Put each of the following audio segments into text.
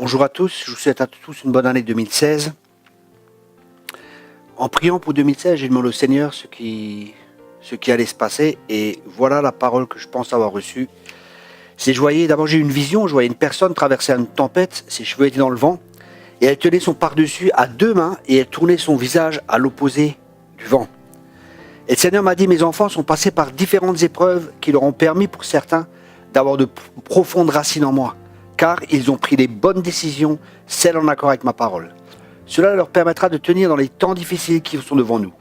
Bonjour à tous, je vous souhaite à tous une bonne année 2016. En priant pour 2016, j'ai demandé au Seigneur ce qui allait se passer et voilà la parole que je pense avoir reçue. D'abord j'ai eu une vision, je voyais une personne traverser une tempête, ses cheveux étaient dans le vent et elle tenait son pardessus à deux mains et elle tournait son visage à l'opposé du vent. Et le Seigneur m'a dit, mes enfants sont passés par différentes épreuves qui leur ont permis pour certains d'avoir de profondes racines en moi, car ils ont pris les bonnes décisions, celles en accord avec ma parole. Cela leur permettra de tenir dans les temps difficiles qui sont devant nous,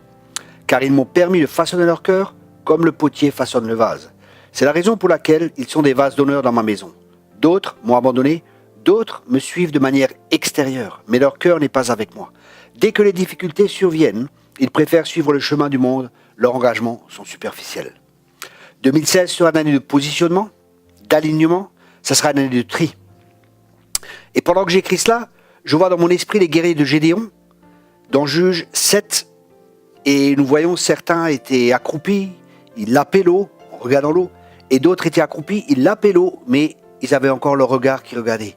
car ils m'ont permis de façonner leur cœur comme le potier façonne le vase. C'est la raison pour laquelle ils sont des vases d'honneur dans ma maison. D'autres m'ont abandonné, d'autres me suivent de manière extérieure, mais leur cœur n'est pas avec moi. Dès que les difficultés surviennent, ils préfèrent suivre le chemin du monde, leurs engagements sont superficiels. 2016 sera une année de positionnement, d'alignement, ça sera une année de tri. Et pendant que j'écris cela, je vois dans mon esprit les guerriers de Gédéon, dans Juge 7, et nous voyons certains étaient accroupis, ils lapaient l'eau, en regardant l'eau, et d'autres étaient accroupis, ils lapaient l'eau, mais ils avaient encore leur regard qui regardait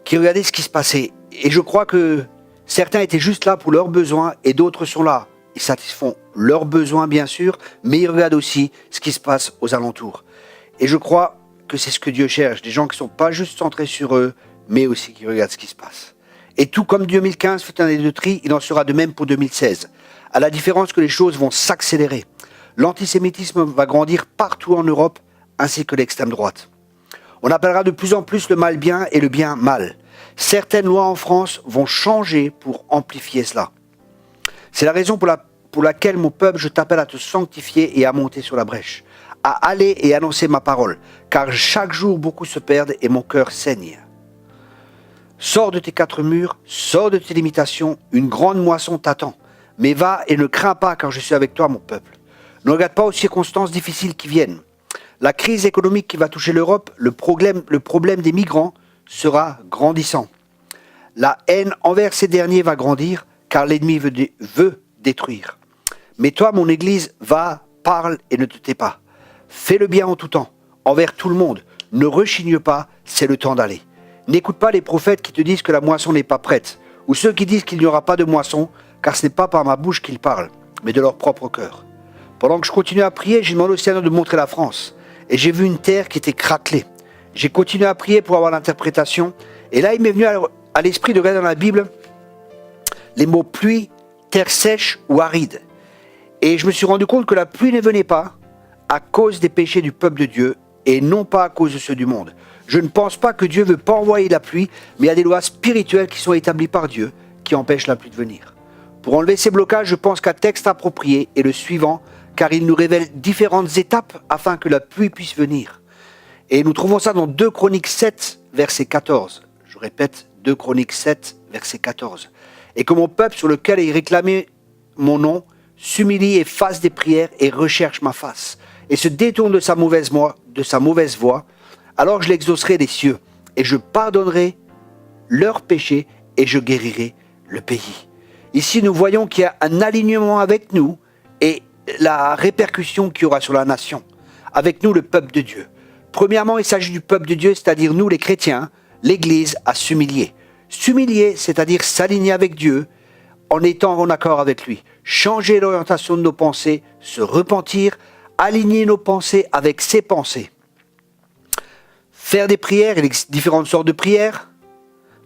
ce qui se passait. Et je crois que certains étaient juste là pour leurs besoins, et d'autres sont là. Ils satisfont leurs besoins, bien sûr, mais ils regardent aussi ce qui se passe aux alentours. Et je crois que c'est ce que Dieu cherche, des gens qui ne sont pas juste centrés sur eux, mais aussi qui regardent ce qui se passe. Et tout comme 2015 fut un année de tri, il en sera de même pour 2016. À la différence que les choses vont s'accélérer. L'antisémitisme va grandir partout en Europe, ainsi que l'extrême droite. On appellera de plus en plus le mal bien et le bien mal. Certaines lois en France vont changer pour amplifier cela. C'est la raison pour laquelle, mon peuple, je t'appelle à te sanctifier et à monter sur la brèche, à aller et annoncer ma parole, car chaque jour beaucoup se perdent et mon cœur saigne. Sors de tes quatre murs, sors de tes limitations, une grande moisson t'attend. Mais va et ne crains pas, car je suis avec toi, mon peuple. Ne regarde pas aux circonstances difficiles qui viennent. La crise économique qui va toucher l'Europe, le problème des migrants sera grandissant. La haine envers ces derniers va grandir, car l'ennemi veut détruire. Mais toi, mon Église, va, parle et ne te tais pas. Fais le bien en tout temps, envers tout le monde. Ne rechigne pas, c'est le temps d'aller. N'écoute pas les prophètes qui te disent que la moisson n'est pas prête, ou ceux qui disent qu'il n'y aura pas de moisson, car ce n'est pas par ma bouche qu'ils parlent, mais de leur propre cœur. Pendant que je continuais à prier, j'ai demandé au Seigneur de montrer la France, et j'ai vu une terre qui était craquelée. J'ai continué à prier pour avoir l'interprétation, et là il m'est venu à l'esprit de regarder dans la Bible les mots pluie, terre sèche ou aride. Et je me suis rendu compte que la pluie ne venait pas à cause des péchés du peuple de Dieu, et non pas à cause de ceux du monde. Je ne pense pas que Dieu ne veut pas envoyer la pluie, mais il y a des lois spirituelles qui sont établies par Dieu qui empêchent la pluie de venir. Pour enlever ces blocages, je pense qu'un texte approprié est le suivant, car il nous révèle différentes étapes afin que la pluie puisse venir. Et nous trouvons ça dans 2 Chroniques 7, verset 14. Je répète, 2 Chroniques 7, verset 14. Et que mon peuple sur lequel est réclamé mon nom s'humilie et fasse des prières et recherche ma face, et se détourne de sa mauvaise voie, alors je l'exaucerai des cieux, et je pardonnerai leurs péchés, et je guérirai le pays. Ici, nous voyons qu'il y a un alignement avec nous, et la répercussion qu'il y aura sur la nation. Avec nous, le peuple de Dieu. Premièrement, il s'agit du peuple de Dieu, c'est-à-dire nous, les chrétiens, l'Église, à s'humilier. S'humilier, c'est-à-dire s'aligner avec Dieu, en étant en accord avec lui. Changer l'orientation de nos pensées, se repentir, aligner nos pensées avec ses pensées. Faire des prières, il existe différentes sortes de prières.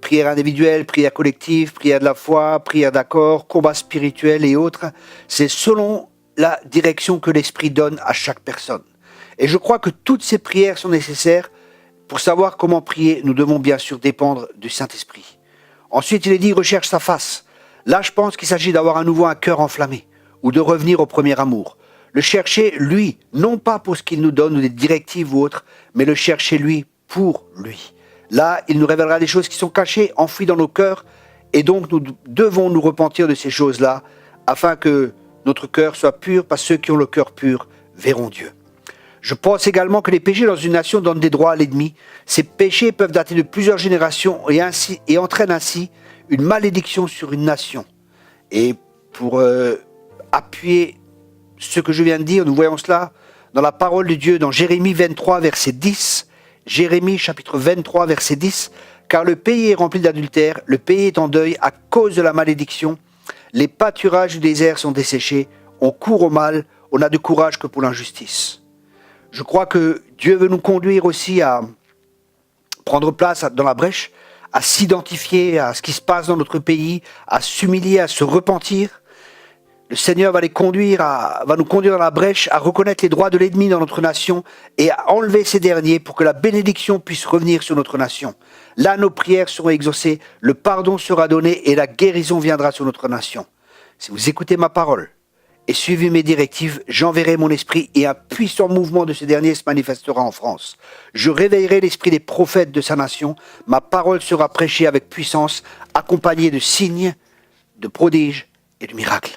Prière individuelle, prière collective, prière de la foi, prière d'accord, combat spirituel et autres. C'est selon la direction que l'Esprit donne à chaque personne. Et je crois que toutes ces prières sont nécessaires. Pour savoir comment prier, nous devons bien sûr dépendre du Saint-Esprit. Ensuite, il est dit, recherche sa face. Là, je pense qu'il s'agit d'avoir à nouveau un cœur enflammé, ou de revenir au premier amour. Le chercher, lui, non pas pour ce qu'il nous donne, ou des directives ou autres, mais le chercher, lui, pour lui. Là, il nous révélera des choses qui sont cachées, enfouies dans nos cœurs, et donc nous devons nous repentir de ces choses-là, afin que notre cœur soit pur, parce que ceux qui ont le cœur pur verront Dieu. Je pense également que les péchés dans une nation donnent des droits à l'ennemi. Ces péchés peuvent dater de plusieurs générations et entraînent ainsi une malédiction sur une nation. Et pour appuyer ce que je viens de dire, nous voyons cela dans la parole de Dieu, dans Jérémie 23, verset 10. Jérémie chapitre 23, verset 10. car le pays est rempli d'adultère, le pays est en deuil à cause de la malédiction. Les pâturages du désert sont desséchés, on court au mal, on n'a de courage que pour l'injustice. Je crois que Dieu veut nous conduire aussi à prendre place dans la brèche, à s'identifier à ce qui se passe dans notre pays, à s'humilier, à se repentir. Le Seigneur va nous conduire dans la brèche, à reconnaître les droits de l'ennemi dans notre nation et à enlever ces derniers pour que la bénédiction puisse revenir sur notre nation. Là, nos prières seront exaucées, le pardon sera donné et la guérison viendra sur notre nation. Si vous écoutez ma parole et suivez mes directives, j'enverrai mon esprit et un puissant mouvement de ces derniers se manifestera en France. Je réveillerai l'esprit des prophètes de sa nation. Ma parole sera prêchée avec puissance, accompagnée de signes, de prodiges et de miracles.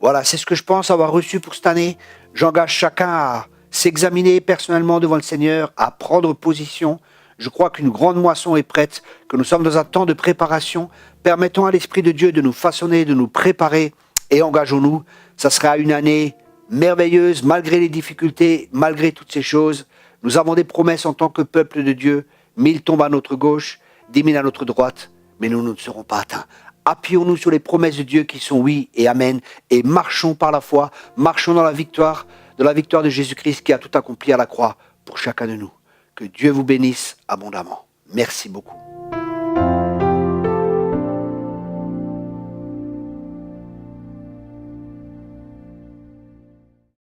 Voilà, c'est ce que je pense avoir reçu pour cette année. J'engage chacun à s'examiner personnellement devant le Seigneur, à prendre position. Je crois qu'une grande moisson est prête, que nous sommes dans un temps de préparation. Permettons à l'Esprit de Dieu de nous façonner, de nous préparer et engageons-nous. Ça sera une année merveilleuse, malgré les difficultés, malgré toutes ces choses. Nous avons des promesses en tant que peuple de Dieu. 1000 tombent à notre gauche, 10 000 à notre droite, mais nous ne serons pas atteints. Appuyons-nous sur les promesses de Dieu qui sont oui et amen et marchons par la foi, marchons dans la victoire de Jésus-Christ qui a tout accompli à la croix pour chacun de nous. Que Dieu vous bénisse abondamment. Merci beaucoup.